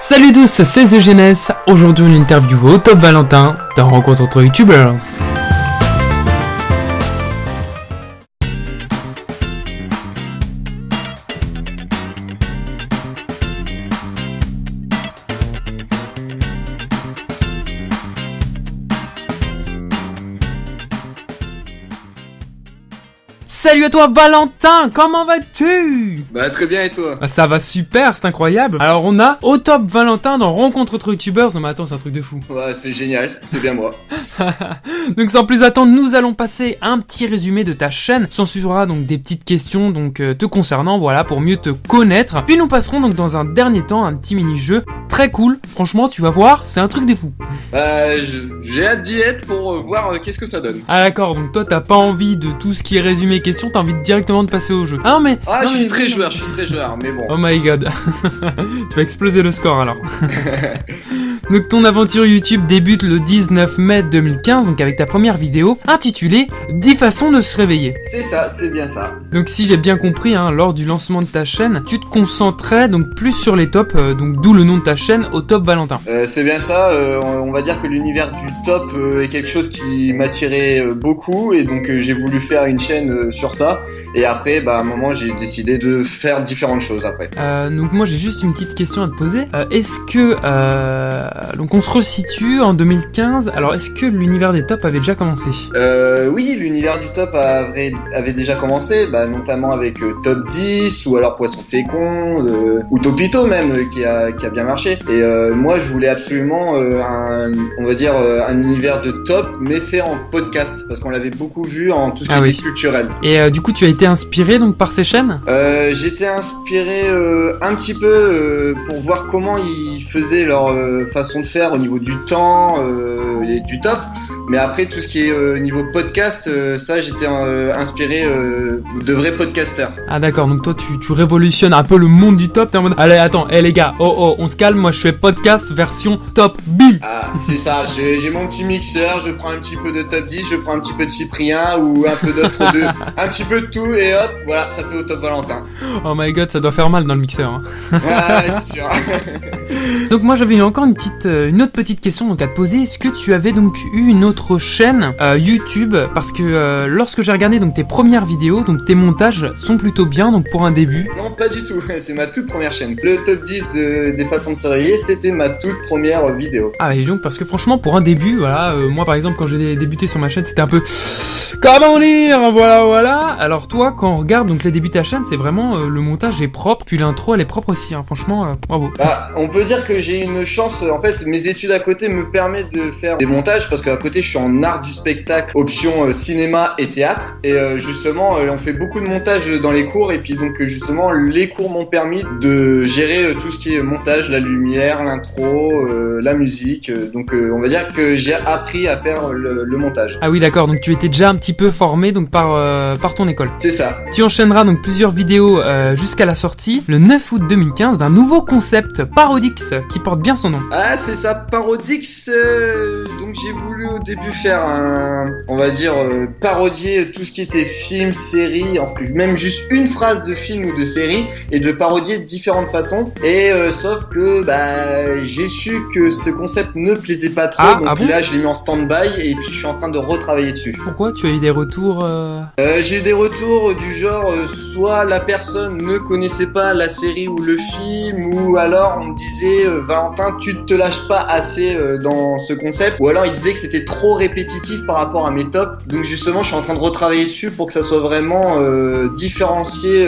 Salut tous, c'est The Jeunesse. Aujourd'hui une interview au Top Valentin dans Rencontre entre YouTubers. Salut à toi Valentin, comment vas-tu? Bah très bien et toi? Ça va super, c'est incroyable. Alors on a au Top Valentin dans Rencontre entre YouTubers. Non mais attends, c'est un truc de fou. Ouais, c'est génial, c'est bien moi. Donc sans plus attendre, nous allons passer un petit résumé de ta chaîne. S'en suivra donc des petites questions te concernant, voilà, pour mieux te connaître. Puis nous passerons donc dans un dernier temps un petit mini-jeu très cool. Franchement, tu vas voir, c'est un truc de fou. J'ai hâte d'y être pour voir qu'est-ce que ça donne. Ah d'accord, donc toi t'as pas envie de tout ce qui est résumé questions, t'as envie directement de passer au jeu. Ah non mais... je suis très joueur, mais bon. Oh my god. Tu vas exploser le score alors. Donc ton aventure YouTube débute le 19 mai 2015, donc avec ta première vidéo intitulée 10 façons de se réveiller. C'est ça, c'est bien ça. Donc si j'ai bien compris, lors du lancement de ta chaîne, tu te concentrais donc plus sur les tops, donc d'où le nom de ta chaîne, au Top Valentin. C'est bien ça, on va dire que l'univers du top est quelque chose qui m'attirait beaucoup et donc j'ai voulu faire une chaîne sur ça. Et après, à un moment, j'ai décidé de faire différentes choses après. Donc moi j'ai juste une petite question à te poser. Est-ce que... donc on se resitue en 2015, alors est-ce que l'univers des tops avait déjà commencé? Oui, l'univers du top avait déjà commencé, notamment avec Top 10 ou alors Poisson Fécond ou Topito même qui a bien marché. Et moi je voulais absolument un univers de top mais fait en podcast parce qu'on l'avait beaucoup vu en tout ce qui était culturel. Et du coup tu as été inspiré donc par ces chaînes? J'étais inspiré un petit peu pour voir comment ils faisaient leur façon de faire au niveau du temps et du top. Mais après tout ce qui est niveau podcast, ça j'étais inspiré de vrais podcasters. Ah d'accord, donc toi tu révolutionnes un peu le monde du top, t'es en mode allez attends, les gars, on se calme, moi je fais podcast version top, bim. Ah c'est ça, j'ai mon petit mixeur, je prends un petit peu de top 10, je prends un petit peu de Cyprien ou un peu d'autres un petit peu de tout et hop, voilà, ça fait au Top Valentin. Oh my god, ça doit faire mal dans le mixeur. Ouais, c'est sûr. Donc moi j'avais encore une autre petite question donc à te poser. Est-ce que tu avais donc eu une autre chaîne YouTube? Parce que lorsque j'ai regardé donc tes premières vidéos, donc tes montages sont plutôt bien donc pour un début. Non pas du tout, c'est ma toute première chaîne. Le top 10 des façons de se réveiller, c'était ma toute première vidéo. Ah et donc parce que franchement pour un début, voilà, moi par exemple quand j'ai débuté sur ma chaîne c'était un peu... Comment lire, voilà. Alors toi, quand on regarde donc les débuts de ta chaîne, c'est vraiment le montage est propre, puis l'intro elle est propre aussi. Franchement, bravo. On peut dire que j'ai une chance. En fait, mes études à côté me permettent de faire des montages parce qu'à côté, je suis en art du spectacle, option cinéma et théâtre. Et justement, on fait beaucoup de montage dans les cours. Et puis donc justement, les cours m'ont permis de gérer tout ce qui est montage, la lumière, l'intro, la musique. Donc on va dire que j'ai appris à faire le montage. Ah oui, d'accord. Donc tu étais déjà un petit peu formé donc par ton école. C'est ça. Tu enchaîneras donc plusieurs vidéos jusqu'à la sortie le 9 août 2015 d'un nouveau concept Parodix qui porte bien son nom. Ah c'est ça, Parodix. Donc j'ai voulu au début faire parodier tout ce qui était film, série, même juste une phrase de film ou de série et de le parodier de différentes façons. Et sauf que j'ai su que ce concept ne plaisait pas trop, là je l'ai mis en stand-by et puis je suis en train de retravailler dessus. Pourquoi? Tu as eu des retours J'ai eu des retours du genre soit la personne ne connaissait pas la série ou le film, ou alors on me disait Valentin tu te lâches pas assez dans ce concept, ou alors il disait que c'était trop répétitif par rapport à mes tops. Donc justement je suis en train de retravailler dessus pour que ça soit vraiment différencié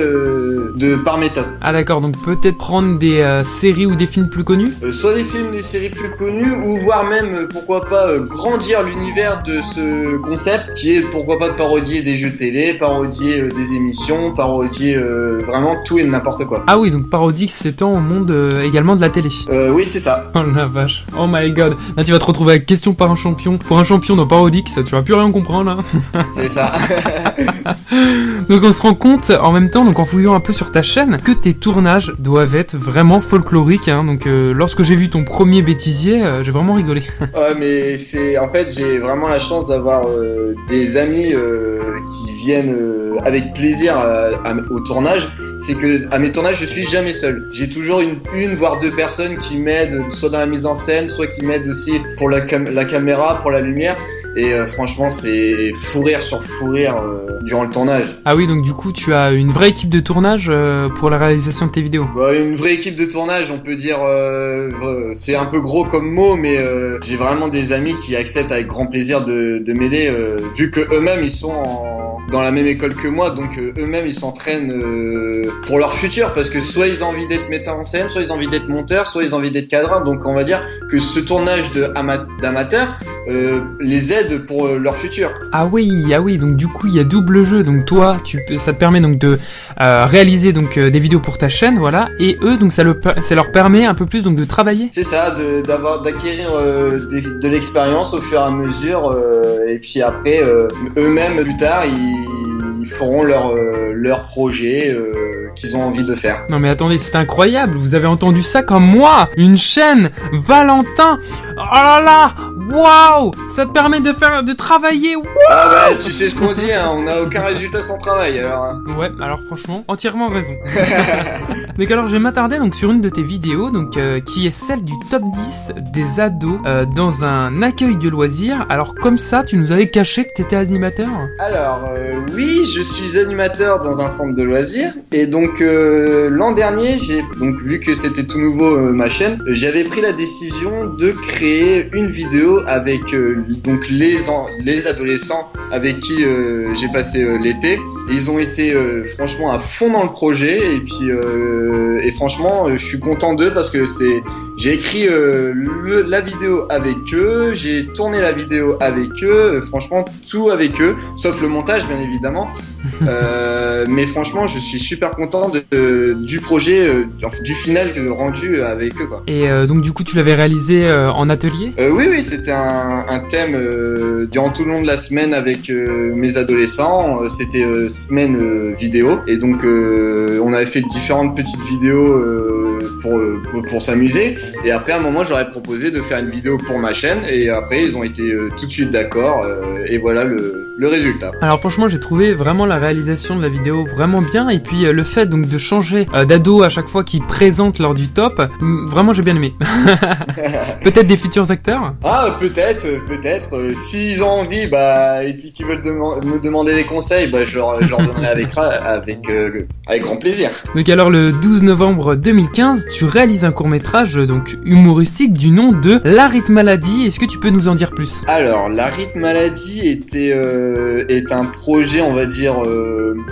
par mes tops. Ah d'accord, donc peut-être prendre des séries ou des films plus connus, soit des films, des séries plus connues, ou voire même pourquoi pas grandir l'univers de ce concept qui est pourquoi pas de parodier des jeux télé, parodier des émissions, parodier vraiment tout et n'importe quoi. Ah oui, donc Parodix s'étend au monde également de la télé. Oui, c'est ça. Oh la vache. Oh my god. Là tu vas te retrouver avec question par un champion. Pour un champion dans Parodix, tu vas plus rien comprendre là. C'est ça. Donc on se rend compte en même temps, donc en fouillant un peu sur ta chaîne que tes tournages doivent être vraiment folkloriques, hein. Donc lorsque j'ai vu ton premier bêtisier, j'ai vraiment rigolé. Ouais, mais en fait, j'ai vraiment la chance d'avoir des amis qui viennent avec plaisir au tournage. C'est que à mes tournages, je suis jamais seul. J'ai toujours une voire deux personnes qui m'aident, soit dans la mise en scène, soit qui m'aident aussi pour la caméra, pour la lumière. Et franchement, c'est fou rire sur fou rire durant le tournage. Ah oui, donc du coup, tu as une vraie équipe de tournage pour la réalisation de tes vidéos. Bah, une vraie équipe de tournage, on peut dire, c'est un peu gros comme mot, mais j'ai vraiment des amis qui acceptent avec grand plaisir de m'aider, vu que eux-mêmes ils sont dans la même école que moi, donc eux-mêmes ils s'entraînent pour leur futur, parce que soit ils ont envie d'être metteurs en scène, soit ils ont envie d'être monteurs, soit ils ont envie d'être cadreurs. Donc on va dire que ce tournage d'amateurs les aide pour leur futur. Ah oui, donc du coup il y a double jeu. Donc toi, ça te permet donc de réaliser donc des vidéos pour ta chaîne, voilà, et eux donc ça leur permet un peu plus donc de travailler. C'est ça, d'acquérir de l'expérience au fur et à mesure, et puis après eux-mêmes plus tard ils feront leur projet qu'ils ont envie de faire. Non mais attendez, c'est incroyable, vous avez entendu ça comme moi, une chaîne Valentin. Oh là là, waouh, ça te permet de travailler. Wow. Ah bah tu sais ce qu'on dit, hein, on n'a aucun résultat sans travail alors. Hein. Ouais, alors franchement, entièrement raison. Donc alors je vais m'attarder donc sur une de tes vidéos donc qui est celle du top 10 des ados dans un accueil de loisirs. Alors comme ça, tu nous avais caché que t'étais animateur. Alors oui, je suis animateur dans un centre de loisirs et donc l'an dernier, j'ai donc vu que c'était tout nouveau ma chaîne, j'avais pris la décision de créer une vidéo avec donc les adolescents avec qui j'ai passé l'été. Et ils ont été franchement à fond dans le projet et puis et franchement je suis content d'eux parce que j'ai écrit la vidéo avec eux, j'ai tourné la vidéo avec eux, franchement tout avec eux, sauf le montage bien évidemment. Mais franchement je suis super content du projet, du final rendu avec eux quoi. Et donc du coup tu l'avais réalisé en atelier? Oui, c'était un thème durant tout le long de la semaine avec mes adolescents, c'était semaine vidéo et donc on avait fait différentes petites vidéos pour s'amuser. Et après, à un moment, j'aurais proposé de faire une vidéo pour ma chaîne. Et après, ils ont été tout de suite d'accord. Et voilà le résultat. Alors franchement, j'ai trouvé vraiment la réalisation de la vidéo vraiment bien. Et puis le fait donc de changer d'ado à chaque fois qu'ils présentent lors du top, vraiment j'ai bien aimé. Peut-être des futurs acteurs? Ah, peut-être. S'ils ont envie, et puis qu'ils veulent me demander des conseils, je leur donnerai avec grand plaisir. Donc alors le 12 novembre 2015, tu réalises un court-métrage donc humoristique du nom de L'Arrête Maladie. Est-ce que tu peux nous en dire plus? Alors, L'Arrête Maladie est un projet, on va dire,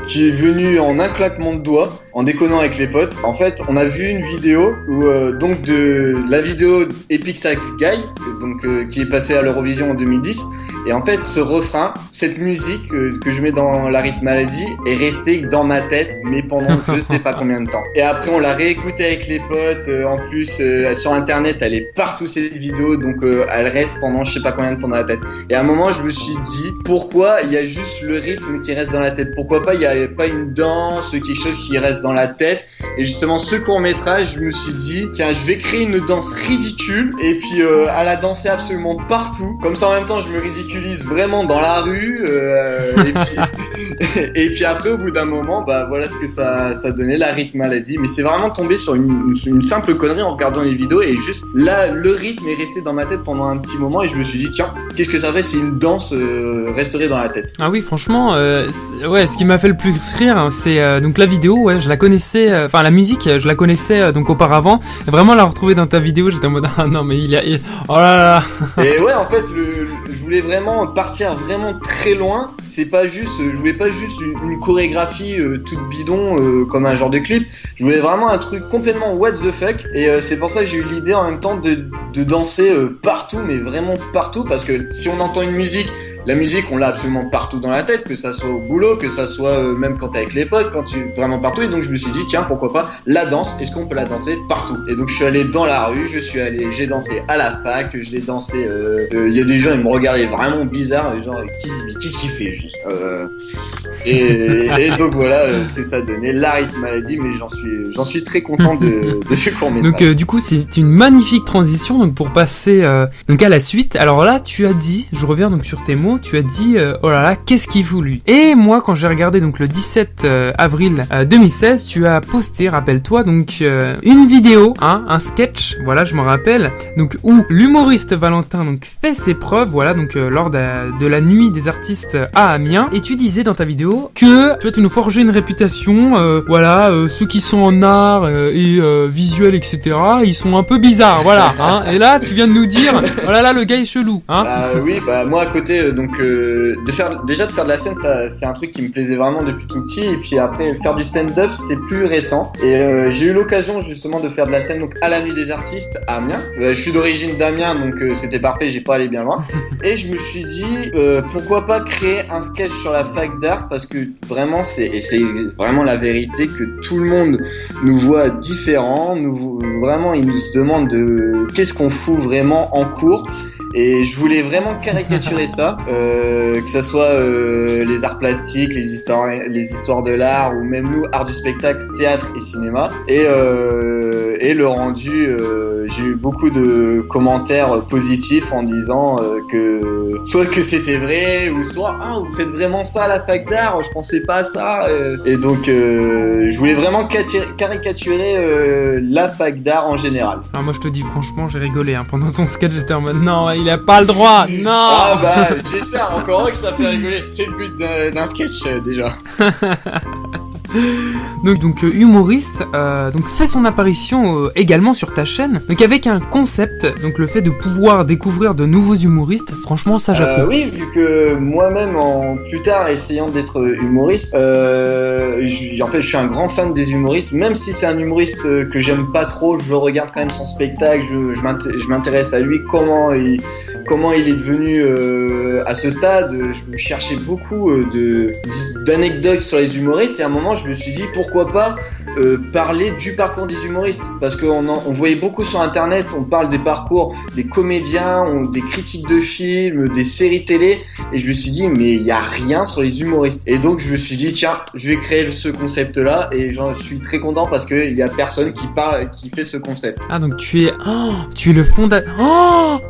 qui est venu en un claquement de doigts, en déconnant avec les potes. En fait, on a vu une vidéo où donc de la vidéo Epic Sax Guy, donc qui est passée à l'Eurovision en 2010. Et en fait, ce refrain, cette musique que je mets dans L'Arrête Maladie est restée dans ma tête, mais pendant je sais pas combien de temps. Et après, on l'a réécoutée avec les potes. En plus, sur Internet, elle est partout cette vidéo, donc elle reste pendant je sais pas combien de temps dans la tête. Et à un moment, je me suis dit, pourquoi il y a juste le rythme qui reste dans la tête? Pourquoi pas il y a pas une danse, quelque chose qui reste dans la tête? Et justement, ce court-métrage, je me suis dit, tiens, je vais créer une danse ridicule et puis à la danser absolument partout. Comme ça, en même temps, je me ridiculise vraiment dans la rue. Et puis après, au bout d'un moment, voilà ce que ça donnait, L'Arrête Maladie. Mais c'est vraiment tombé sur une simple connerie en regardant les vidéos et juste là, le rythme est resté dans ma tête pendant un petit moment et je me suis dit, tiens, qu'est-ce que ça ferait si une danse resterait dans la tête? Ah oui, franchement, ouais, ce qui m'a fait le plus rire, c'est donc la vidéo, ouais, je la connaissais, enfin la musique, je la connaissais donc auparavant. Et vraiment la retrouver dans ta vidéo, j'étais en mode ah non mais oh là là. Et ouais, en fait, je voulais vraiment partir vraiment très loin. C'est pas juste, je voulais pas juste une chorégraphie toute bidon comme un genre de clip. Je voulais vraiment un truc complètement what the fuck. Et c'est pour ça que j'ai eu l'idée en même temps de danser partout, mais vraiment partout, parce que si on entend une musique, la musique, on l'a absolument partout dans la tête, que ça soit au boulot, que ça soit même quand t'es avec les potes, vraiment partout. Et donc je me suis dit, tiens, pourquoi pas la danse, est-ce qu'on peut la danser partout? Et donc je suis allé dans la rue, j'ai dansé à la fac, je l'ai dansé, il y a des gens, ils me regardaient vraiment bizarre, genre, qu'est-ce qu'il fait, juste et donc voilà ce que ça donnait, l'Art Maladie, mais j'en suis très content de ce court-métrage. Donc du coup, c'est une magnifique transition donc pour passer donc à la suite. Alors là, tu as dit, je reviens donc sur tes mots, tu as dit oh là là, qu'est-ce qu'il voulu. Et moi, quand j'ai regardé donc le 17 avril 2016, tu as posté, rappelle-toi, donc une vidéo, un sketch, voilà, je m'en rappelle, donc où l'humoriste Valentin donc fait ses preuves, voilà, donc lors de la nuit des artistes à Amiens, et tu disais dans ta vidéo que tu nous forger une réputation, voilà, ceux qui sont en art et visuel, etc., ils sont un peu bizarres, voilà, hein. Et là, tu viens de nous dire, oh là là, le gars est chelou, hein. Oui, moi à côté, donc de faire de la scène, ça, c'est un truc qui me plaisait vraiment depuis tout petit. Et puis après, faire du stand-up, c'est plus récent. Et j'ai eu l'occasion justement de faire de la scène donc à la nuit des artistes à Amiens. Je suis d'origine d'Amiens, donc c'était parfait, j'ai pas allé bien loin. Et je me suis dit, pourquoi pas créer un sketch sur la fac d'art, parce que vraiment c'est vraiment la vérité, que tout le monde nous voit différents, vraiment ils nous demandent qu'est-ce qu'on fout vraiment en cours. Et je voulais vraiment caricaturer ça, que ça soit les arts plastiques, les histoires de l'art, ou même nous, art du spectacle, théâtre et cinéma. Et le rendu, j'ai eu beaucoup de commentaires positifs en disant que soit que c'était vrai, ou soit vous faites vraiment ça à la fac d'art, je pensais pas à ça. Et donc je voulais vraiment caricaturer la fac d'art en général. Alors moi je te dis franchement, j'ai rigolé hein. Pendant ton sketch, j'étais en mode non, il a pas le droit, non. J'espère encore que ça fait rigoler, c'est le but d'un sketch déjà. Donc humoriste, donc fait son apparition également sur ta chaîne, donc avec un concept, donc le fait de pouvoir découvrir de nouveaux humoristes. Franchement, ça j'approuve. Oui, vu que moi-même plus tard essayant d'être humoriste, je suis un grand fan des humoristes. Même si c'est un humoriste que j'aime pas trop, je regarde quand même son spectacle, je m'intéresse à lui, comment il est devenu à ce stade. Je cherchais beaucoup d'anecdotes sur les humoristes, et à un moment je me suis dit pourquoi pas parler du parcours des humoristes, parce qu'on voyait beaucoup sur internet, on parle des parcours des comédiens, des critiques de films, des séries télé, et je me suis dit mais il y a rien sur les humoristes. Et donc je me suis dit tiens, je vais créer ce concept là, et j'en suis très content parce que il y a personne qui fait ce concept. Ah donc tu es le fondateur.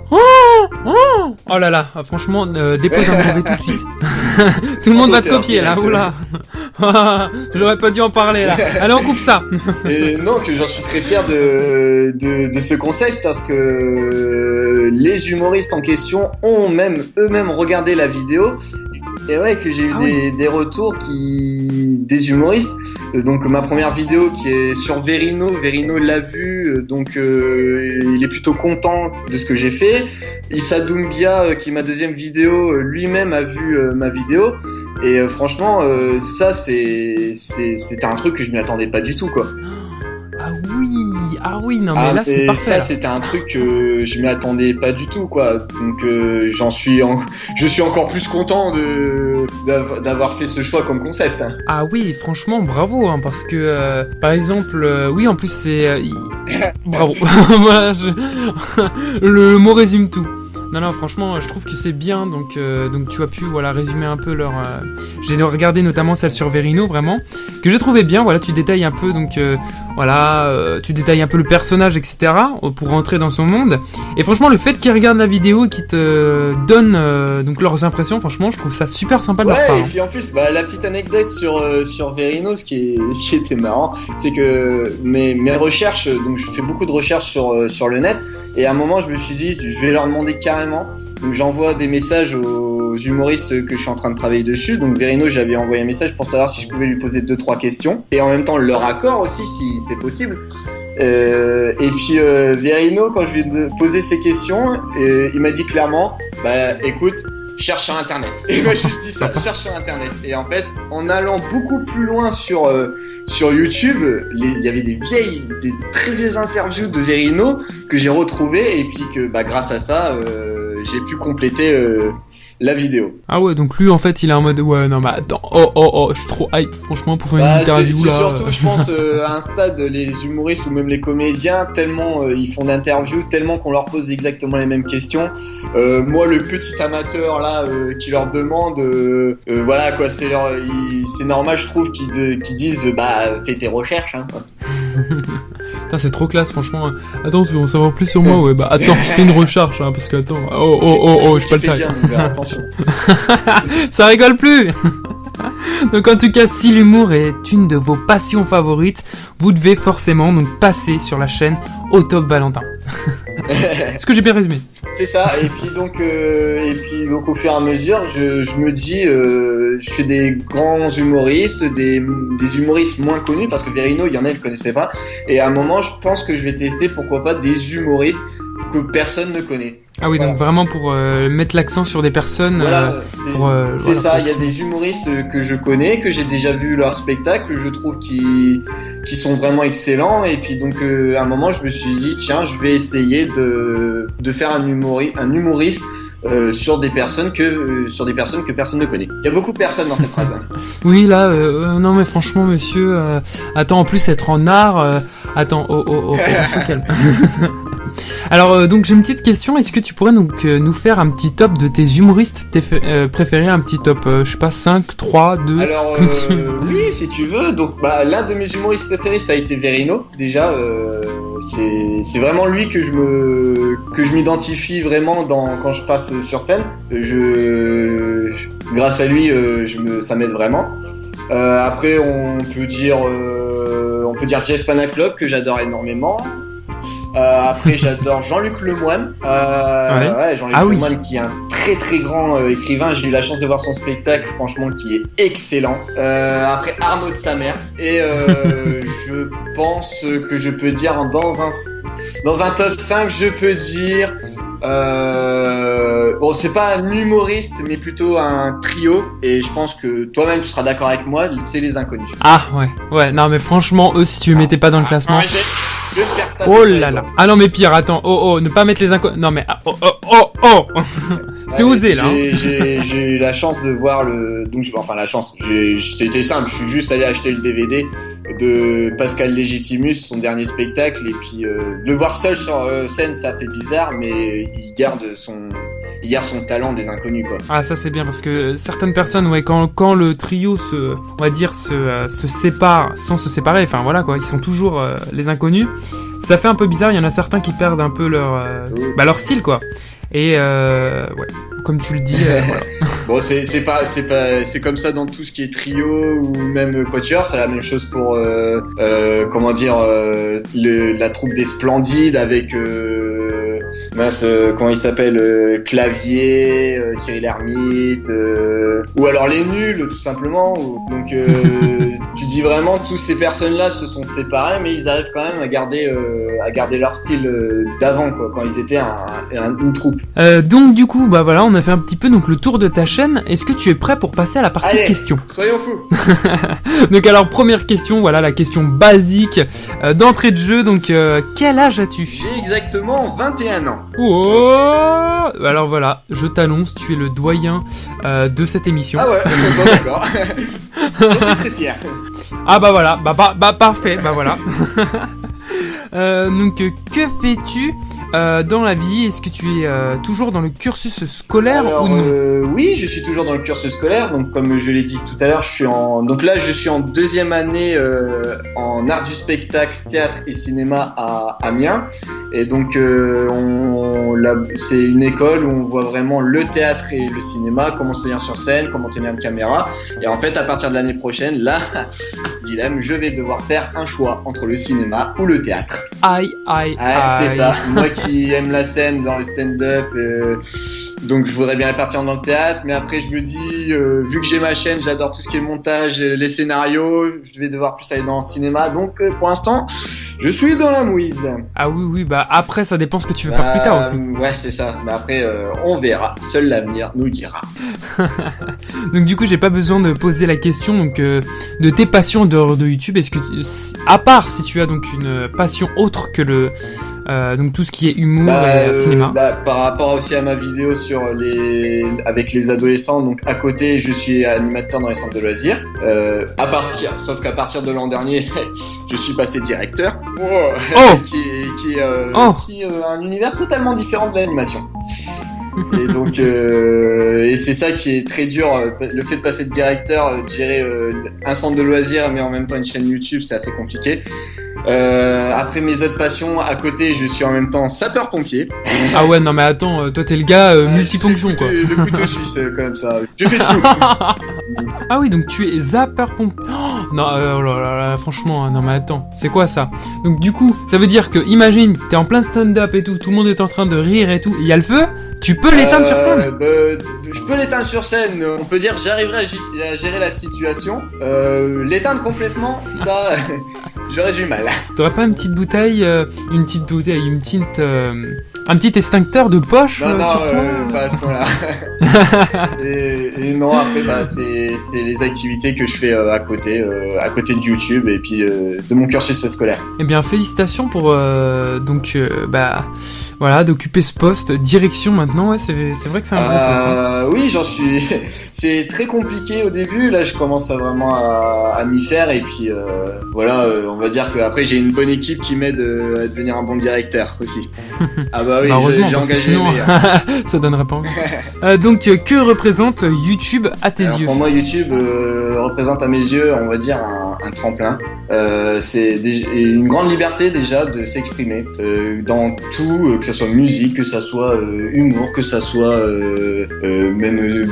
Oh là là, franchement, dépose un brevet tout de suite. Tout le monde va te copier là, oula. J'aurais pas dû en parler là. Allez, on coupe ça. Et non, que j'en suis très fier de ce concept, parce que les humoristes en question ont eux-mêmes regardé la vidéo. Et ouais, que j'ai eu des retours des humoristes. Donc ma première vidéo qui est sur Verino l'a vu, donc il est plutôt content de ce que j'ai fait. Issa Doumbia, qui est ma deuxième vidéo, lui-même a vu ma vidéo. Et franchement, ça c'était un truc que je m'y attendais pas du tout, quoi. Ah oui, non mais là c'est parfait. Ça c'était un truc que je m'y attendais pas du tout, quoi. Donc je suis encore plus content d'avoir fait ce choix comme concept. Hein. Ah oui, franchement bravo, hein, parce que par exemple, oui en plus c'est bravo. Voilà, le mot résume tout. Non, franchement, je trouve que c'est bien, donc tu as pu, voilà, résumer un peu leur... J'ai regardé notamment celle sur Verino, vraiment, que j'ai trouvé bien, voilà, tu détailles un peu, donc, tu détailles un peu le personnage, etc., pour rentrer dans son monde, et franchement, le fait qu'ils regardent la vidéo et qu'ils te donnent, donc, leurs impressions, franchement, je trouve ça super sympa de leur part. Ouais, et puis en plus, la petite anecdote sur Verino, ce qui était marrant, c'est que mes recherches, donc je fais beaucoup de recherches sur le net, et à un moment, je me suis dit, je vais leur demander carrément. Donc j'envoie des messages aux humoristes que je suis en train de travailler dessus. Donc Verino, j'avais envoyé un message pour savoir si je pouvais lui poser 2-3 questions, et en même temps leur accord aussi si c'est possible. Et puis Verino, quand je lui ai posé ces questions, il m'a dit clairement écoute, cherche sur internet. Et moi je me suis dit ça, cherche sur internet. Et en fait, en allant beaucoup plus loin sur YouTube, il y avait des très vieilles interviews de Verino que j'ai retrouvées, et puis que grâce à ça, j'ai pu compléter la vidéo. Ah ouais, donc lui en fait il est en mode ouais non mais attends, je suis trop hype franchement pour faire une interview c'est là. surtout je pense à un stade les humoristes ou même les comédiens tellement ils font d'interviews, tellement qu'on leur pose exactement les mêmes questions. Moi le petit amateur là qui leur demande voilà quoi, c'est normal je trouve qu'ils disent bah fais tes recherches hein. Putain, c'est trop classe, franchement. Attends, tu veux en savoir plus sur moi? Ouais, bah attends, fais une recherche, hein, parce que attends. Oh, j'ai pas le temps. Attention. Ça rigole plus. Donc en tout cas, si l'humour est une de vos passions favorites, vous devez forcément donc passer sur la chaîne Au Top Valentin. Est-ce que j'ai bien résumé? C'est ça, et puis donc au fur et à mesure, je me dis, je fais des grands humoristes, des humoristes moins connus, parce que Verino, il y en a, il ne connaissait pas, et à un moment, je pense que je vais tester, pourquoi pas, des humoristes que personne ne connaît. Ah oui, voilà. Donc vraiment pour mettre l'accent sur des personnes. Voilà, c'est voilà, ça, il y a des humoristes que je connais, que j'ai déjà vu leur spectacle, que je trouve qui sont vraiment excellents, et puis donc à un moment je me suis dit tiens je vais essayer de faire un humoriste sur des personnes que personne ne connaît. Il y a beaucoup de personnes dans cette phrase. Hein. Oui là, non mais franchement monsieur, attends en plus être en art, attends on se calme. Alors donc j'ai une petite question, est-ce que tu pourrais donc nous faire un petit top de tes humoristes préférés, un petit top, je sais pas, 5, 3, 2 Alors oui si tu veux, donc l'un de mes humoristes préférés ça a été Verino, déjà c'est vraiment lui que je m'identifie vraiment quand je passe sur scène, grâce à lui ça m'aide vraiment. Après on peut dire Jeff Panaclock que j'adore énormément. Après j'adore Jean-Luc Lemoyne, Jean-Luc Lemoyne qui est un très très grand écrivain, j'ai eu la chance de voir son spectacle franchement qui est excellent. Après Arnaud de Samer et je pense que je peux dire dans un top 5 je peux dire bon c'est pas un humoriste mais plutôt un trio et je pense que toi-même tu seras d'accord avec moi, c'est les Inconnus. Ah ouais non mais franchement eux si tu les mettais pas dans le classement oh là là. Ah non mais pire, attends, ne pas mettre les Inconnus. Non mais c'est osé là. J'ai eu la chance de voir c'était simple, je suis juste allé acheter le DVD de Pascal Légitimus, son dernier spectacle, et puis le voir seul sur scène ça fait bizarre, mais il garde son talent des Inconnus quoi. Ah ça c'est bien parce que certaines personnes quand le trio se sépare sans se séparer, enfin voilà quoi, ils sont toujours les Inconnus. Ça fait un peu bizarre, il y en a certains qui perdent un peu leur style quoi. Et comme tu le dis, voilà. Bon, c'est comme ça dans tout ce qui est trio ou même quatuor, c'est la même chose pour la troupe des Splendides avec comment il s'appelle, Clavier, Thierry Lhermitte, ou alors les Nuls tout simplement. Donc tu dis vraiment toutes ces personnes-là se sont séparées, mais ils arrivent quand même à garder leur style d'avant quoi, quand ils étaient une troupe. Donc du coup voilà, on a fait un petit peu donc le tour de ta chaîne. Est-ce que tu es prêt pour passer à la partie questions? Soyons fous. Donc alors première question, voilà la question basique d'entrée de jeu. Donc quel âge as-tu? J'ai exactement 21 ans. Oh, alors voilà, je t'annonce, tu es le doyen de cette émission. Ah ouais, bon, d'accord. Je suis très fier. Ah bah voilà, parfait, bah voilà. Donc que fais-tu dans la vie? Est-ce que tu es toujours dans le cursus scolaire ou non? Oui, je suis toujours dans le cursus scolaire. Donc comme je l'ai dit tout à l'heure, je suis en deuxième année en art du spectacle, théâtre et cinéma à Amiens. Et donc c'est une école où on voit vraiment le théâtre et le cinéma, comment se tenir sur scène, comment tenir une caméra. Et en fait, à partir de l'année prochaine, là, dilemme, je vais devoir faire un choix entre le cinéma ou le théâtre. Aïe. C'est ça. Moi qui aime la scène dans le stand-up, donc je voudrais bien partir dans le théâtre, mais après je me dis, vu que j'ai ma chaîne, j'adore tout ce qui est montage, les scénarios, je vais devoir plus aller dans le cinéma. Donc pour l'instant, je suis dans la mouise. Ah oui, bah après ça dépend ce que tu veux faire plus tard aussi. Ouais, c'est ça. Mais après, on verra. Seul l'avenir nous le dira. Donc du coup, j'ai pas besoin de poser la question donc de tes passions dehors de YouTube. Est-ce que, à part si tu as donc une passion autre que donc tout ce qui est humour et cinéma. Par rapport aussi à ma vidéo sur avec les adolescents, donc à côté je suis animateur dans les centres de loisirs. Sauf qu'à partir de l'an dernier, je suis passé directeur. Qui est un univers totalement différent de l'animation. Et donc, et c'est ça qui est très dur, le fait de passer de directeur, de gérer un centre de loisirs, mais en même temps une chaîne YouTube, c'est assez compliqué. Après mes autres passions, à côté, je suis en même temps sapeur-pompier. Ah ouais, non mais attends, toi t'es le gars multifonction quoi. Le couteau suisse, comme ça. Je fais tout. Ah oui, donc tu es sapeur-pompier. Oh, non, oh là là, franchement, non mais attends, c'est quoi ça? Donc du coup, ça veut dire que, imagine, t'es en plein stand-up et tout le monde est en train de rire et tout, il y a le feu, tu peux l'éteindre sur scène? Je peux l'éteindre sur scène, on peut dire j'arriverai à gérer la situation. L'éteindre complètement, ça, j'aurais du mal. T'aurais pas une petite bouteille, un petit extincteur de poche non, sur toi pas à ce point-là. et non, après, c'est les activités que je fais à côté de YouTube et puis de mon cursus scolaire. Eh bien, félicitations pour voilà, d'occuper ce poste, direction maintenant, ouais, c'est vrai que c'est un bon poste. Hein. Oui, j'en suis. C'est très compliqué au début, là je commence vraiment à m'y faire et puis on va dire qu'après j'ai une bonne équipe qui m'aide à devenir un bon directeur aussi. Ah bah oui, j'ai engagé sinon, ça donnerait pas envie. Donc que représente YouTube à tes yeux? Pour moi, YouTube représente à mes yeux, on va dire, un tremplin. C'est une grande liberté déjà de s'exprimer dans tout, que ça soit musique, que ça soit humour, que ça soit même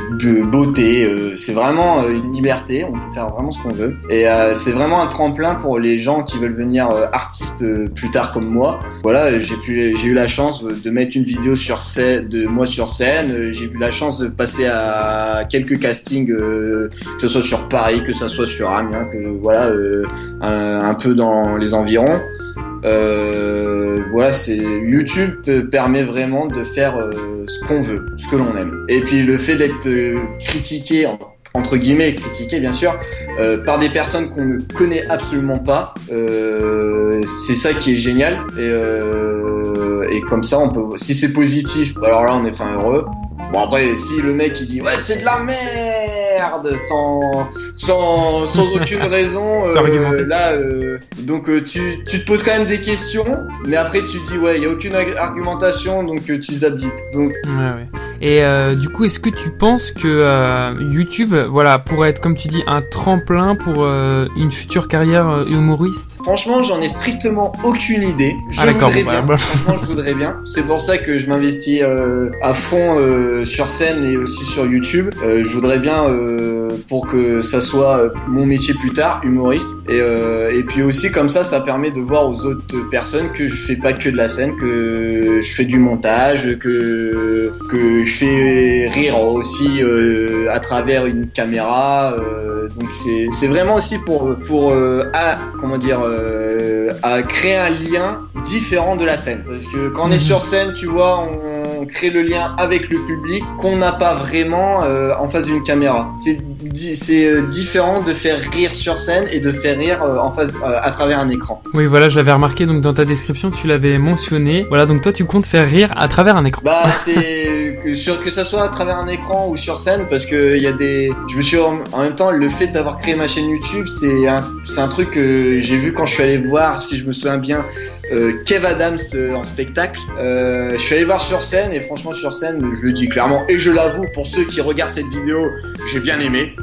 beauté. C'est vraiment une liberté, on peut faire vraiment ce qu'on veut. Et c'est vraiment un tremplin pour les gens qui veulent venir artistes plus tard comme moi. Voilà, j'ai eu la chance de mettre une vidéo de moi sur scène. J'ai eu la chance de passer à quelques castings, que ce soit sur Paris, que ce soit sur Amiens, un peu dans les environs. YouTube permet vraiment de faire ce qu'on veut, ce que l'on aime. Et puis le fait d'être critiqué, entre guillemets critiqué bien sûr, par des personnes qu'on ne connaît absolument pas, c'est ça qui est génial. Et comme ça, si c'est positif, alors là on est fin heureux. Bon après, si le mec il dit ouais c'est de la merde sans aucune raison, donc tu te poses quand même des questions, mais après tu te dis ouais il y a aucune argumentation, donc tu zappes vite. Donc ouais. Et du coup, est-ce que tu penses que YouTube, voilà, pourrait être comme tu dis un tremplin pour une future carrière humoriste? Franchement, j'en ai strictement aucune idée. Franchement, je voudrais bien. C'est pour ça que je m'investis à fond sur scène et aussi sur YouTube. Je voudrais bien pour que ça soit mon métier plus tard, humoriste. Et puis aussi comme ça permet de voir aux autres personnes que je fais pas que de la scène, que je fais du montage, que je fais rire aussi à travers une caméra. Donc c'est vraiment aussi à créer un lien différent de la scène. Parce que quand on est sur scène, tu vois, on crée le lien avec le public qu'on n'a pas vraiment en face d'une caméra. C'est différent de faire rire sur scène et de faire rire en face à travers un écran. Oui, voilà, je l'avais remarqué, donc dans ta description tu l'avais mentionné. Voilà, donc toi tu comptes faire rire à travers un écran. Bah c'est que ça soit à travers un écran ou sur scène, parce que je me suis en même temps, le fait d'avoir créé ma chaîne YouTube, c'est un truc que j'ai vu quand je suis allé voir, si je me souviens bien, Kev Adams en spectacle. Je suis allé voir sur scène et franchement sur scène, je le dis clairement et je l'avoue pour ceux qui regardent cette vidéo, j'ai bien aimé.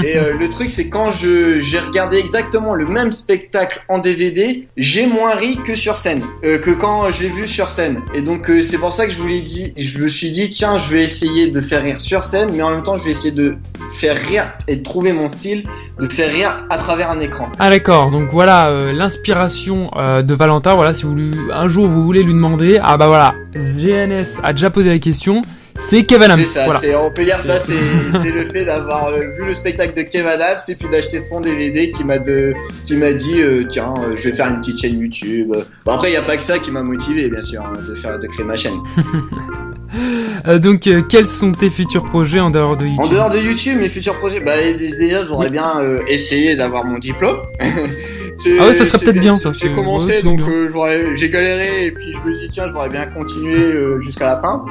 Et le truc c'est quand j'ai regardé exactement le même spectacle en DVD, j'ai moins ri que sur scène, que quand je l'ai vu sur scène. Et donc c'est pour ça que je me suis dit tiens, je vais essayer de faire rire sur scène, mais en même temps je vais essayer de faire rire et de trouver mon style, de faire rire à travers un écran. Ah d'accord, donc voilà l'inspiration de Valentin. Voilà, si un jour vous voulez lui demander, ah bah voilà, GNS a déjà posé la question. C'est Kev Adams. C'est ça, voilà. On peut dire ça, c'est le fait d'avoir vu le spectacle de Kev Adams et puis d'acheter son DVD qui m'a dit tiens, je vais faire une petite chaîne YouTube. Bon après il y a pas que ça qui m'a motivé bien sûr de créer ma chaîne. Donc quels sont tes futurs projets en dehors de YouTube? En dehors de YouTube, mes futurs projets, bah déjà j'aurais bien essayé d'avoir mon diplôme. Ah ouais, ça serait peut-être bien ça. J'ai commencé, ouais, donc j'ai galéré et puis je me dis tiens, je voudrais bien continuer jusqu'à la fin.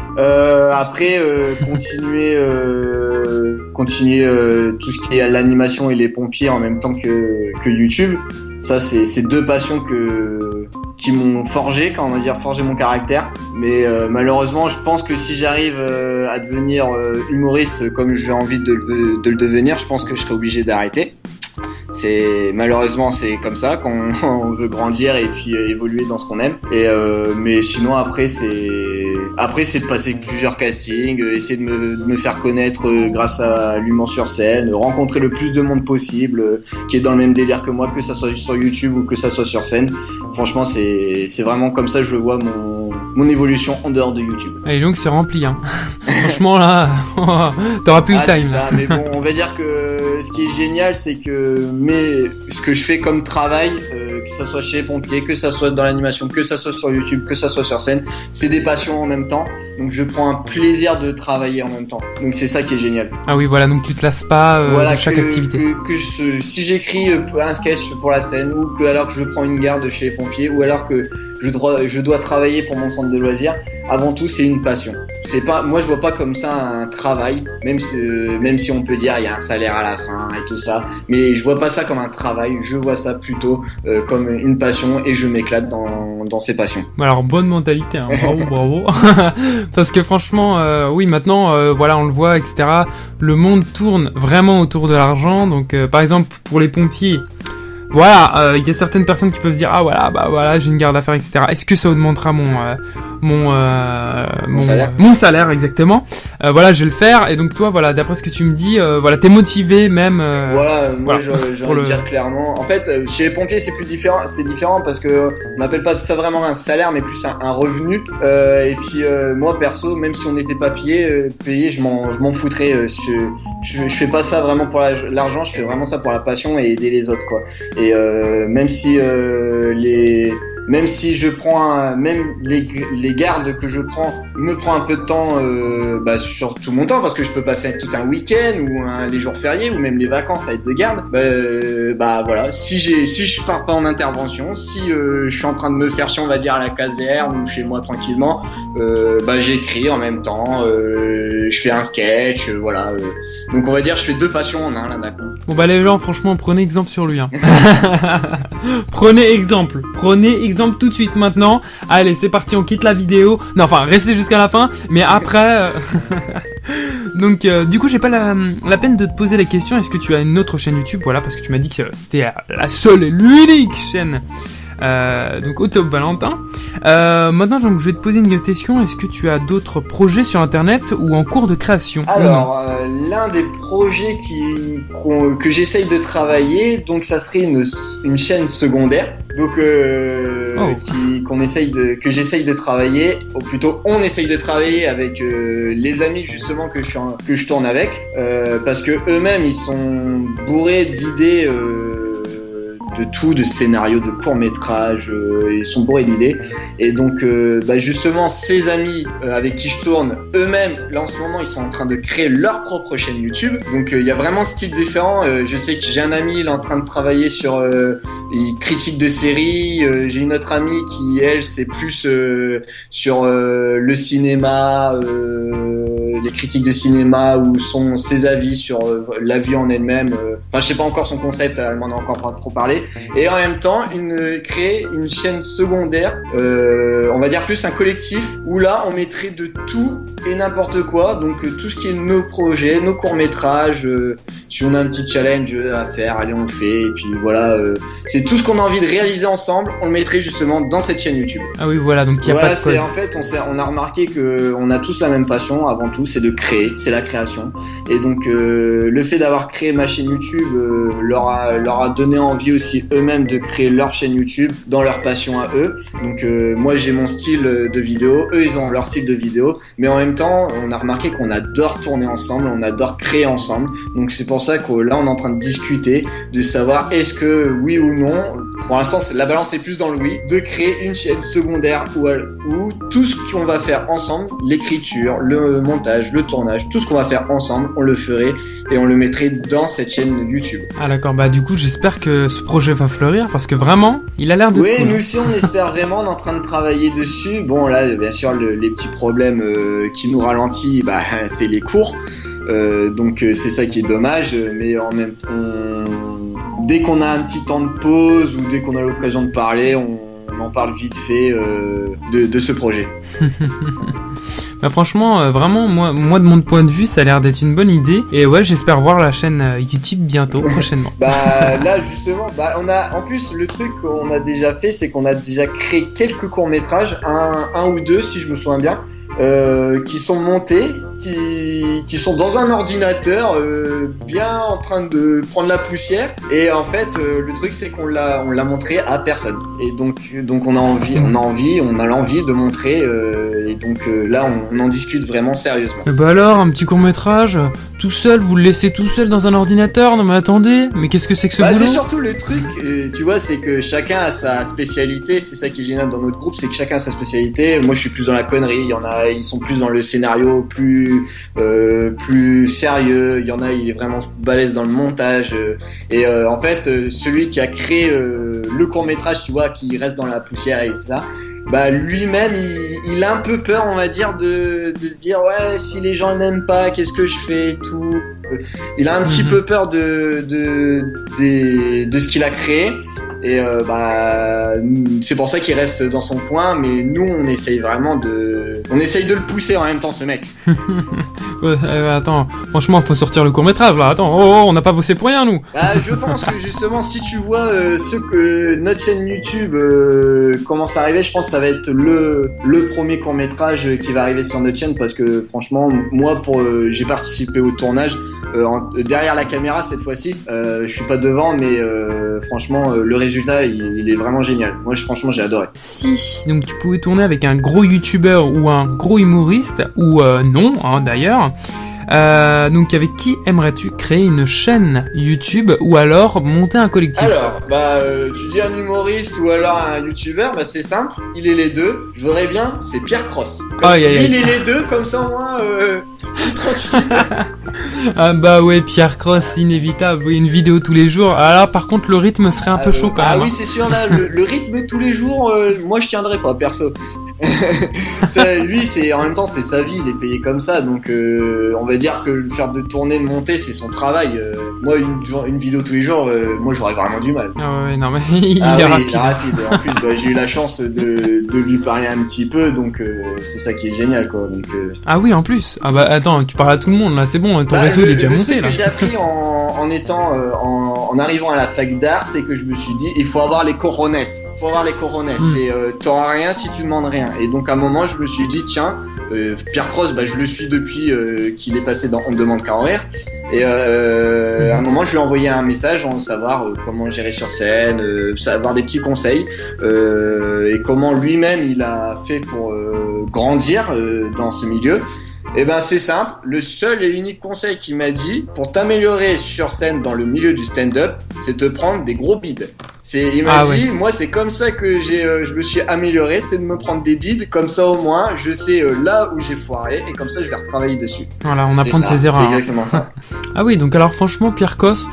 Après, continuer tout ce qui est l'animation et les pompiers en même temps que YouTube. Ça, c'est deux passions qui m'ont forgé, quand on va dire forgé mon caractère. Mais malheureusement, je pense que si j'arrive à devenir humoriste comme j'ai envie de le devenir, je pense que je serai obligé d'arrêter. Malheureusement c'est comme ça quand on veut grandir et puis évoluer dans ce qu'on aime. Mais sinon après c'est de passer plusieurs castings, essayer de me faire connaître grâce à l'humour sur scène, rencontrer le plus de monde possible qui est dans le même délire que moi, que ça soit sur YouTube ou que ça soit sur scène. Franchement c'est vraiment comme ça que je vois mon évolution en dehors de YouTube. Allez donc c'est rempli hein. Franchement là t'auras plus le time. C'est ça, mais bon on va dire que ce qui est génial c'est que ce que je fais comme travail, que ça soit chez les pompiers, que ça soit dans l'animation, que ça soit sur YouTube, que ça soit sur scène, c'est des passions en même temps. Donc je prends un plaisir de travailler en même temps. Donc c'est ça qui est génial. Ah oui voilà, donc tu te lasses pas de chaque activité. Si j'écris un sketch pour la scène ou alors que je prends une garde chez les pompiers ou alors que je dois travailler pour mon centre de loisirs, avant tout c'est une passion. Moi je vois pas comme ça un travail, même si on peut dire il y a un salaire à la fin et tout ça, mais je vois pas ça comme un travail, je vois ça plutôt comme une passion et je m'éclate dans ces passions. Alors bonne mentalité, hein. Bravo. Parce que franchement, oui maintenant, voilà on le voit, etc. Le monde tourne vraiment autour de l'argent, donc par exemple pour les pompiers. Voilà, y a certaines personnes qui peuvent se dire ah voilà j'ai une garde à faire, etc. Est-ce que ça augmentera mon salaire exactement. Voilà, je vais le faire. Et donc toi, voilà, d'après ce que tu me dis, voilà, t'es motivé même. Moi j'ai envie de dire clairement. En fait, chez les pompiers c'est différent parce que on n'appelle pas ça vraiment un salaire, mais plus un revenu. Et puis moi perso, même si on n'était pas payé, je m'en foutrais. Je fais pas ça vraiment pour l'argent, je fais vraiment ça pour la passion et aider les autres quoi. Et même si je prends même les gardes que je prends me prend un peu de temps sur tout mon temps parce que je peux passer tout un week-end ou les jours fériés ou même les vacances à être de garde. Voilà, si je pars pas en intervention, si je suis en train de me faire chier on va dire à la caserne ou chez moi tranquillement, j'écris en même temps, je fais un sketch, voilà. Donc on va dire je fais deux passions en un là d'accord. Bon les gens franchement prenez exemple sur lui hein. Prenez exemple tout de suite maintenant. Allez c'est parti, on quitte la vidéo. Non enfin restez jusqu'à la fin. Mais après donc du coup j'ai pas la peine de te poser la question. Est-ce que tu as une autre chaîne YouTube? Voilà, parce que tu m'as dit que c'était la seule et l'unique chaîne donc au Top Valentin. Maintenant donc, je vais te poser une question. Est-ce que tu as d'autres projets sur internet ou en cours de création? Alors l'un des projets que j'essaye de travailler, donc ça serait une chaîne secondaire, donc que j'essaye de travailler, ou plutôt on essaye de travailler avec les amis justement que je tourne avec, parce que eux-mêmes ils sont bourrés d'idées de tout, de scénarios, de courts-métrages, ils sont bourrés d'idées. Et donc, justement, ces amis avec qui je tourne, eux-mêmes, là en ce moment, ils sont en train de créer leur propre chaîne YouTube. Donc, il y a vraiment ce style différent. Je sais que j'ai un ami, il est en train de travailler sur les critiques de séries. J'ai une autre amie qui, elle, c'est plus sur le cinéma, les critiques de cinéma ou ses avis sur la vie en elle-même. Enfin, je sais pas encore son concept, elle m'en a encore pas trop parlé. Et en même temps, créer une chaîne secondaire, on va dire plus un collectif, où là, on mettrait de tout et n'importe quoi. Donc, tout ce qui est nos projets, nos courts-métrages, si on a un petit challenge à faire, allez, on le fait. Et puis voilà, c'est tout ce qu'on a envie de réaliser ensemble, on le mettrait justement dans cette chaîne YouTube. Ah oui, voilà, donc il y a pas de code. En fait, on a remarqué qu'on a tous la même passion, avant tout, c'est de créer, c'est la création. Et donc, le fait d'avoir créé ma chaîne YouTube leur a donné envie aussi eux-mêmes de créer leur chaîne YouTube dans leur passion à eux. Donc, moi, j'ai mon style de vidéo, eux, ils ont leur style de vidéo. Mais en même temps, on a remarqué qu'on adore tourner ensemble, on adore créer ensemble. Donc, c'est pour ça que là, on est en train de discuter, de savoir est-ce que oui ou non, pour l'instant, la balance est plus dans le oui, de créer une chaîne secondaire où tout ce qu'on va faire ensemble, l'écriture, le montage, le tournage, tout ce qu'on va faire ensemble, on le ferait et on le mettrait dans cette chaîne YouTube. Ah d'accord, bah du coup j'espère que ce projet va fleurir parce que vraiment il a l'air de... Oui, cool. nous aussi on espère vraiment, on est en train de travailler dessus. Bon là bien sûr les petits problèmes qui nous ralentissent, bah, c'est les cours. Donc c'est ça qui est dommage, mais en même temps, dès qu'on a un petit temps de pause ou dès qu'on a l'occasion de parler, on en parle vite fait de ce projet. Bah franchement, vraiment, moi de mon point de vue, ça a l'air d'être une bonne idée. Et ouais, j'espère voir la chaîne YouTube bientôt, prochainement. Bah là justement, bah on a en plus le truc qu'on a déjà fait, c'est qu'on a déjà créé quelques courts-métrages, un ou deux si je me souviens bien. Qui sont montés, qui sont dans un ordinateur, bien en train de prendre la poussière. Et en fait, le truc c'est qu'on l'a montré à personne. Et donc on a l'envie de montrer. Et donc là, on en discute vraiment sérieusement. Et bah alors, un petit court-métrage, tout seul, vous le laissez tout seul dans un ordinateur? Non mais attendez, mais qu'est-ce que c'est que ce boulot? C'est surtout le truc, tu vois, c'est que chacun a sa spécialité. C'est ça qui est génial dans notre groupe, c'est que chacun a sa spécialité. Moi, je suis plus dans la connerie. Il y en a, ils sont plus dans le scénario, plus sérieux. Il y en a, il est vraiment balèze dans le montage. Et en fait, celui qui a créé le court-métrage, tu vois, qui reste dans la poussière et ça. Bah lui-même il a un peu peur, on va dire, de se dire ouais, si les gens n'aiment pas, qu'est-ce que je fais et tout. Il a un petit peu peur de ce qu'il a créé. Et bah c'est pour ça qu'il reste dans son coin, mais nous on essaye vraiment de le pousser en même temps, ce mec. Ouais, attends, franchement faut sortir le court-métrage là, attends, on n'a pas bossé pour rien nous. Bah je pense que justement si tu vois notre chaîne YouTube commence à arriver, je pense que ça va être le premier court-métrage qui va arriver sur notre chaîne, parce que franchement moi j'ai participé au tournage derrière la caméra cette fois-ci, je suis pas devant, mais franchement le résultat il est vraiment génial. Moi franchement j'ai adoré. Si donc tu pouvais tourner avec un gros youtubeur ou un gros humoriste, ou non hein, d'ailleurs, donc avec qui aimerais-tu créer une chaîne YouTube ou alors monter un collectif? Alors tu dis un humoriste ou alors un youtubeur, bah c'est simple, il est les deux. Je voudrais bien, c'est Pierre Cross. Il est les deux, comme ça au moins tranquille. Ah bah ouais, Pierre Cross, inévitable, oui, une vidéo tous les jours. Alors par contre le rythme serait un peu chaud quand même. Ah oui c'est sûr, là le rythme tous les jours, moi je tiendrais pas perso. Lui c'est en même temps c'est sa vie, il est payé comme ça, donc on va dire que le faire de tourner, de monter, c'est son travail. Moi une vidéo tous les jours, moi j'aurais vraiment du mal. Ah ouais non mais il est rapide. En plus j'ai eu la chance de lui parler un petit peu, donc c'est ça qui est génial quoi. Donc, Ah oui en plus, ah bah attends, tu parles à tout le monde là, c'est bon, ton réseau il est déjà monté là. Le truc que j'ai appris en arrivant à la fac d'art, c'est que je me suis dit il faut avoir les corones. C'est t'auras rien si tu demandes rien. Et donc à un moment je me suis dit tiens, Pierre Cross, bah je le suis depuis qu'il est passé dans On demande qu'à en rire. Et à un moment je lui ai envoyé un message en savoir comment gérer sur scène, avoir des petits conseils, et comment lui-même il a fait pour grandir dans ce milieu. Et ben c'est simple, le seul et unique conseil qu'il m'a dit pour t'améliorer sur scène dans le milieu du stand-up, c'est de prendre des gros bides. Il m'a dit, moi c'est comme ça que je me suis amélioré, c'est de me prendre des bides, comme ça au moins je sais là où j'ai foiré, et comme ça je vais retravailler dessus. Voilà, on apprend de ses erreurs. C'est exactement ça. Ah oui, donc alors franchement Pierre Cross,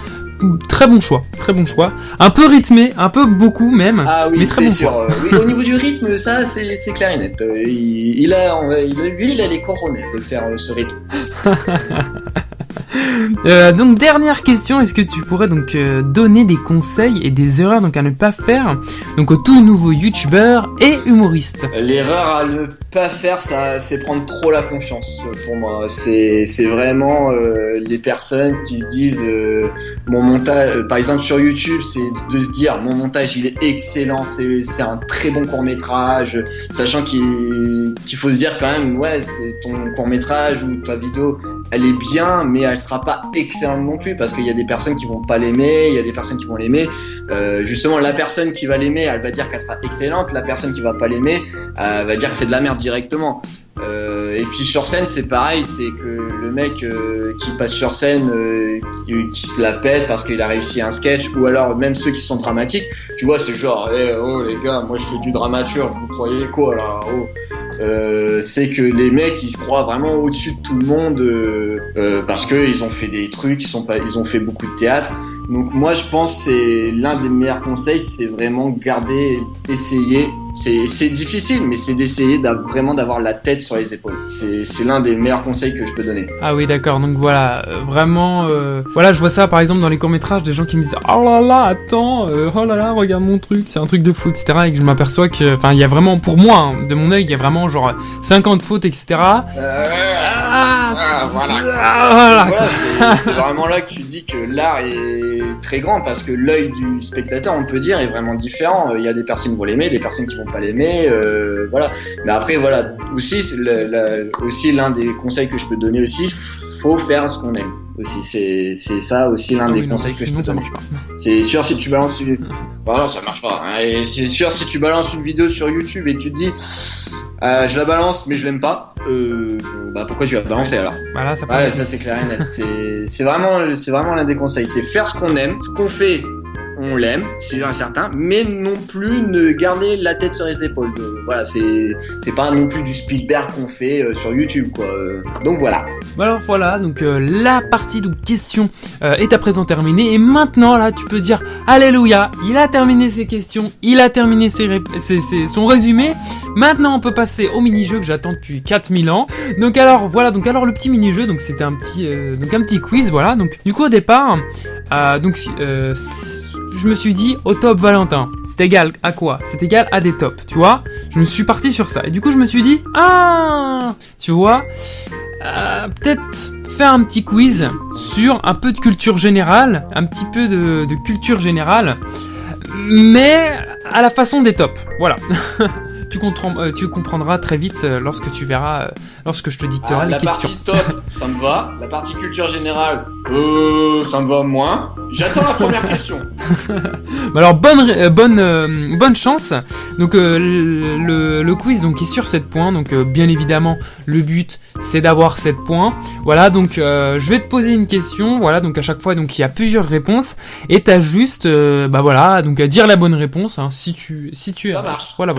très bon choix. Un peu rythmé, un peu beaucoup même, mais très bon choix. Oui, au niveau du rythme, ça c'est clair et net. Il a les cojones de le faire ce rythme. Donc dernière question, est-ce que tu pourrais donc donner des conseils et des erreurs donc à ne pas faire donc aux tout nouveaux youtubeurs et humoristes? L'erreur à ne pas faire, ça, c'est prendre trop la confiance. Pour moi, c'est vraiment les personnes qui se disent mon montage, par exemple sur YouTube, c'est de se dire mon montage il est excellent, c'est un très bon court métrage, sachant qu'il faut se dire quand même ouais, c'est ton court métrage ou ta vidéo, elle est bien, mais elle sera pas excellente non plus, parce qu'il y a des personnes qui vont pas l'aimer, il y a des personnes qui vont l'aimer. Justement, la personne qui va l'aimer, elle va dire qu'elle sera excellente. La personne qui va pas l'aimer, elle va dire que c'est de la merde directement. Et puis sur scène, c'est pareil, c'est que le mec qui passe sur scène, qui se la pète parce qu'il a réussi un sketch, ou alors même ceux qui sont dramatiques, tu vois, c'est genre, oh les gars, moi je fais du dramaturge, vous croyez quoi là? Oh. c'est que les mecs ils se croient vraiment au-dessus de tout le monde parce que ils ont fait des trucs, ils ont fait beaucoup de théâtre. Donc moi je pense que c'est l'un des meilleurs conseils, c'est vraiment garder, essayer. C'est difficile, mais c'est d'essayer vraiment d'avoir la tête sur les épaules. C'est l'un des meilleurs conseils que je peux donner. Ah oui, d'accord. Donc voilà, vraiment, voilà, je vois ça par exemple dans les courts-métrages, des gens qui me disent oh là là, attends, oh là là, regarde mon truc, c'est un truc de fou, etc. Et que je m'aperçois que, enfin, il y a vraiment, pour moi, hein, de mon œil, il y a vraiment genre 50 fautes, etc. Voilà, c'est vraiment là que tu dis que l'art est très grand parce que l'œil du spectateur, on peut dire, est vraiment différent. Il y a des personnes qui vont l'aimer, des personnes qui vont pas l'aimer, voilà. Mais après, voilà, aussi, aussi l'un des conseils que je peux donner aussi, faut faire ce qu'on aime. Aussi, c'est ça aussi l'un des conseils que je peux donner. C'est sûr si tu balances voilà, ça marche pas. Hein. Et c'est sûr si tu balances une vidéo sur YouTube et tu te dis je la balance mais je l'aime pas, pourquoi tu vas balancer alors? Voilà, ça c'est clair et net. C'est vraiment l'un des conseils, c'est faire ce qu'on aime, ce qu'on fait. On l'aime, c'est sûr et certain, mais non plus ne garder la tête sur les épaules. Voilà, c'est pas non plus du Spielberg qu'on fait sur YouTube, quoi. Donc voilà. Alors voilà, donc la partie de questions est à présent terminée, et maintenant là, tu peux dire alléluia. Il a terminé ses questions, il a terminé son résumé. Maintenant, on peut passer au mini-jeu que j'attends depuis 4000 ans. Donc alors voilà, le petit mini-jeu, donc c'était un petit quiz, voilà. Donc du coup au départ, je me suis dit au top Valentin, c'est égal à quoi? C'est égal à des tops, tu vois? Je me suis parti sur ça. Et du coup, je me suis dit, tu vois, peut-être faire un petit quiz sur un peu de culture générale, un petit peu de culture générale, mais à la façon des tops. Voilà. Tu comprendras très vite lorsque tu verras, lorsque je te dicterai les questions. La partie top, ça me va. La partie culture générale, ça me va moins. J'attends la première question. Alors bonne chance. Donc le quiz donc est sur 7 points. Donc bien évidemment le but c'est d'avoir 7 points. Voilà, donc je vais te poser une question. Voilà, donc à chaque fois donc il y a plusieurs réponses et t'as juste donc à dire la bonne réponse hein, si tu ça marche. Voilà.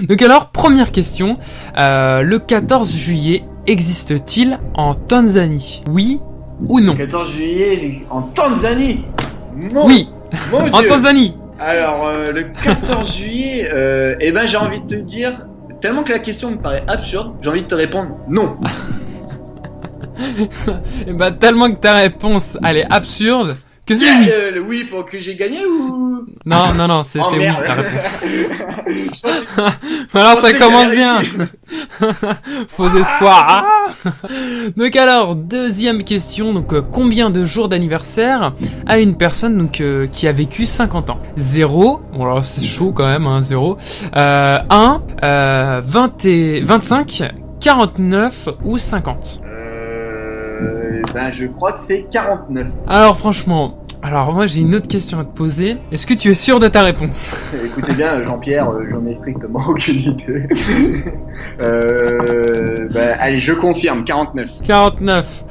Donc alors, première question, le 14 juillet existe-t-il en Tanzanie? Oui ou non? 14 juillet en Tanzanie? Oui, mon Dieu. En Tanzanie. Alors, le 14 juillet, j'ai envie de te dire, tellement que la question me paraît absurde, j'ai envie de te répondre non. Tellement que ta réponse, elle est absurde, que c'est oui. Le oui pour que j'ai gagné ou... Non, c'est oui merde. la réponse. Alors ça commence bien. Faux espoir. Donc alors, deuxième question, donc combien de jours d'anniversaire a une personne donc qui a vécu 50 ans? 0, bon alors c'est chaud quand même, hein, 0, 1, 25, 49 ou 50? Je crois que c'est 49. Alors franchement, moi j'ai une autre question à te poser. Est-ce que tu es sûr de ta réponse? Écoutez bien, Jean-Pierre, j'en ai strictement aucune idée. Allez, je confirme, 49. 49.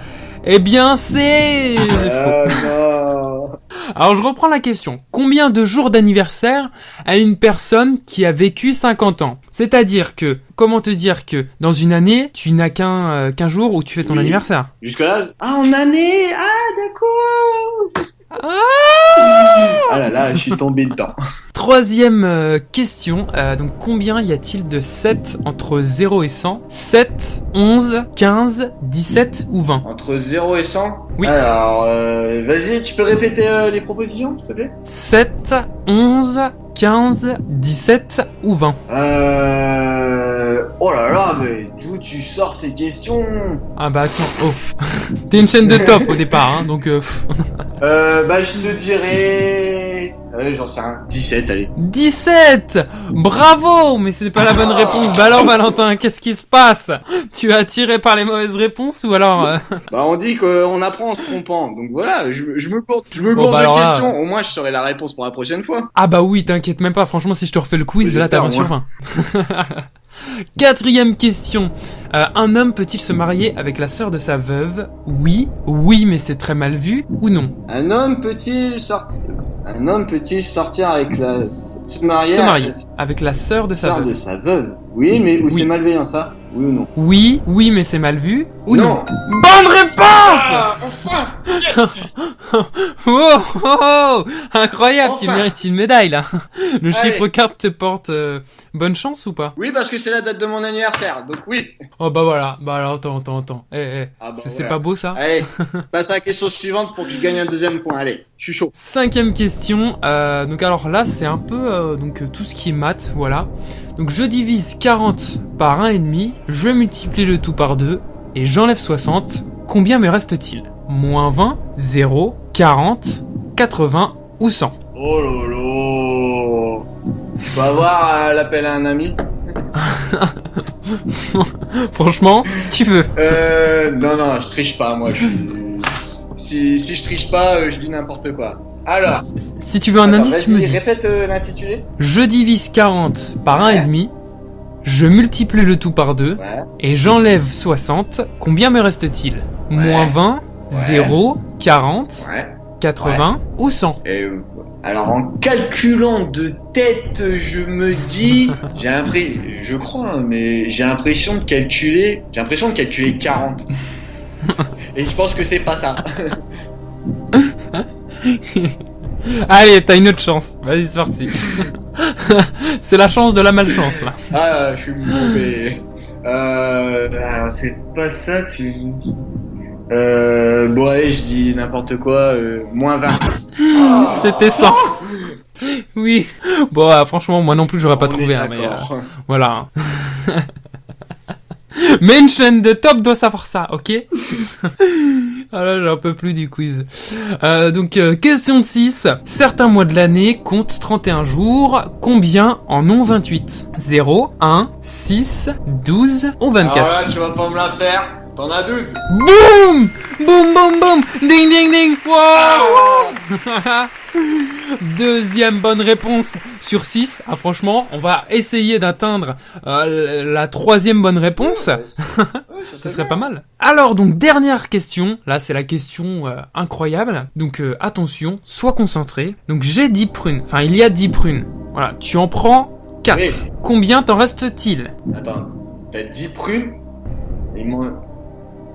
Eh bien, c'est faux. Non. Alors, je reprends la question. Combien de jours d'anniversaire a une personne qui a vécu 50 ans? C'est-à-dire que, comment te dire que dans une année, tu n'as qu'un jour où tu fais ton anniversaire? Jusque-là? En année? D'accord. Ah là là, je suis tombé dedans. Troisième question, donc combien y a-t-il de 7 entre 0 et 100? 7, 11, 15, 17 ou 20? Entre 0 et 100? Oui. Alors, vas-y, tu peux répéter les propositions, s'il te plaît? 7, 11, 15, 17 ou 20? Oh là là, mais d'où tu sors ces questions? Ah bah attends, t'es une chaîne de top au départ, hein, donc je te dirais... j'en sais rien. 17, allez. 17! Bravo! Mais c'est pas la bonne réponse. Bah alors Valentin, qu'est-ce qui se passe? Tu es attiré par les mauvaises réponses ou alors... on dit qu'on apprend en se trompant. Donc voilà, je me gourde de questions. Au moins je saurai la réponse pour la prochaine fois. Ah bah oui, t'inquiète même pas. Franchement, si je te refais le quiz, là t'as 20 sur 20. Quatrième question. Un homme peut-il se marier avec la sœur de sa veuve? Oui, mais c'est très mal vu ou non? Un homme peut-il sortir... Un homme peut-il sortir avec se marier avec la sœur de sa sœur veuve. de sa veuve? Oui, mais Oui. c'est malveillant ça? Oui ou non? Oui, mais c'est mal vu. Ou non. Non. Bonne réponse! Enfin! Yes. Oh, oh, oh, incroyable, tu Enfin. mérites une médaille là. Le Allez. chiffre 4 te porte bonne chance ou pas? Oui, parce que c'est la date de mon anniversaire, donc oui. Oh bah voilà, bah alors attends. Ah bah C'est voilà. pas beau ça? Allez, passe à la question suivante pour que je gagne un deuxième point. Allez, je suis chaud. 5e question, donc alors là c'est un peu tout ce qui est maths, voilà. Donc je divise 40 par 1,5, je multiplie le tout par 2 et j'enlève 60. Combien me reste-t-il? Moins 20, 0, 40, 80 ou 100? Oh lolo. Je peux avoir l'appel à un ami? Franchement, si tu veux. Non, je triche pas, moi. Si je triche pas, je dis n'importe quoi. Alors. Si tu veux un Attends, indice, tu me vas-y, dis. répète l'intitulé. Je divise 40 par 1,5, je multiplie le tout par 2 Ouais. et j'enlève 60. Combien me reste-t-il? Moins 20, 0, 40, Ouais. 80 ou 100? Alors en calculant de tête, je me dis, je crois, hein, mais j'ai l'impression de calculer 40. Et je pense que c'est pas ça. Allez, t'as une autre chance. Vas-y, c'est parti. C'est la chance de la malchance là. Ah, je suis mauvais. Alors c'est pas ça, bon allez, je dis n'importe quoi, moins 20. C'était 100. Oui. Bon, franchement, moi non plus, j'aurais pas On trouvé. est Hein, mais, d'accord. voilà. Mais une chaîne de top doit savoir ça, ok? Ah là, j'en peux plus du quiz. Donc, question de 6. Certains mois de l'année comptent 31 jours. Combien en ont 28? 0, 1, 6, 12 ou 24? Alors là, tu vas pas me la faire. T'en as 12. Boum! Boum, boum, boum! Ding, ding, ding! Wow! Deuxième bonne réponse sur 6. Ah, franchement, on va essayer d'atteindre la troisième bonne réponse. Ça serait pas mal. Alors, donc, dernière question. Là, c'est la question incroyable. Donc, attention, sois concentré. Donc, j'ai 10 prunes. Enfin, il y a 10 prunes. Voilà, tu en prends 4. Oui. Combien t'en reste-t-il? Attends, t'as 10 prunes. Il m'en...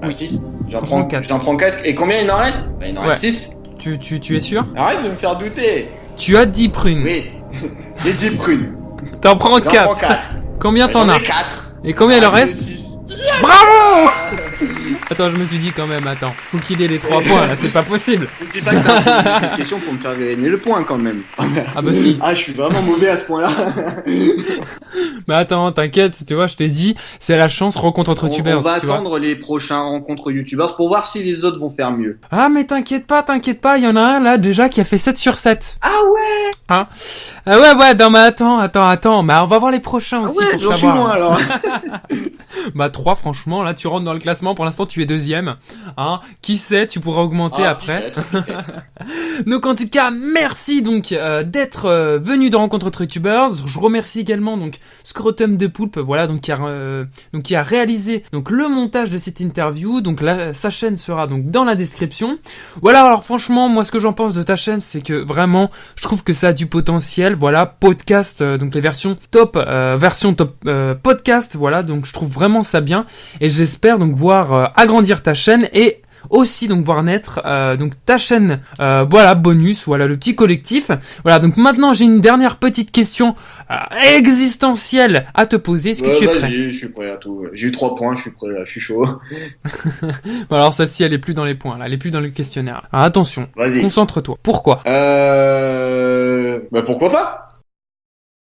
Ah, Oui. 6. J'en prends prends quatre. 4. Et combien il en reste? Bah, il en Ouais. reste 6. Tu es sûr? Arrête de me faire douter. Tu as 10 prunes. Oui. J'ai 10 prunes. T'en prends J'en 4. prends 4. Combien t'en as? 4. Et combien il en reste? 6. Bravo! Attends, je me suis dit quand même, faut qu'il ait les 3 points là, c'est pas possible. Je dis pas que t'as posé cette question pour me faire gagner le point quand même. Ah bah si. Ah, je suis vraiment mauvais à ce point-là. Mais attends, t'inquiète, tu vois, je t'ai dit, c'est la chance rencontre entre On tubers. va tu vois. attendre les prochains rencontres youtubeurs pour voir si les autres vont faire mieux. Ah mais t'inquiète pas, il y en a un là déjà qui a fait 7 sur 7. Ah ouais. Hein? Ouais, non mais attends, mais on va voir les prochains aussi pour j'en suis savoir. loin alors. Bah 3 franchement, là tu rentres dans le classement, pour l'instant tu es 2ème. Hein? Qui sait, tu pourras augmenter après. Peut-être. Donc en tout cas, merci donc d'être venu dans Rencontre entre Youtubers. Je remercie également donc Scrotum de Poulpe, voilà, donc qui a réalisé donc le montage de cette interview. Donc là, sa chaîne sera donc dans la description. Voilà, alors franchement, moi ce que j'en pense de ta chaîne, c'est que vraiment, je trouve que ça a du potentiel. Voilà, podcast, donc les version top podcast, voilà, donc je trouve vraiment ça bien et j'espère donc voir agrandir ta chaîne et aussi donc voir naître donc ta chaîne voilà bonus, voilà le petit collectif. Voilà, donc maintenant j'ai une dernière petite question existentielle à te poser. Est-ce que tu es prêt? Vas-y, je suis prêt à tout. J'ai eu 3 points, je suis prêt là, je suis chaud. Bon, alors celle-ci elle est plus dans les points là, elle est plus dans le questionnaire. Alors attention, Vas-y. concentre-toi. Pourquoi? Bah pourquoi pas?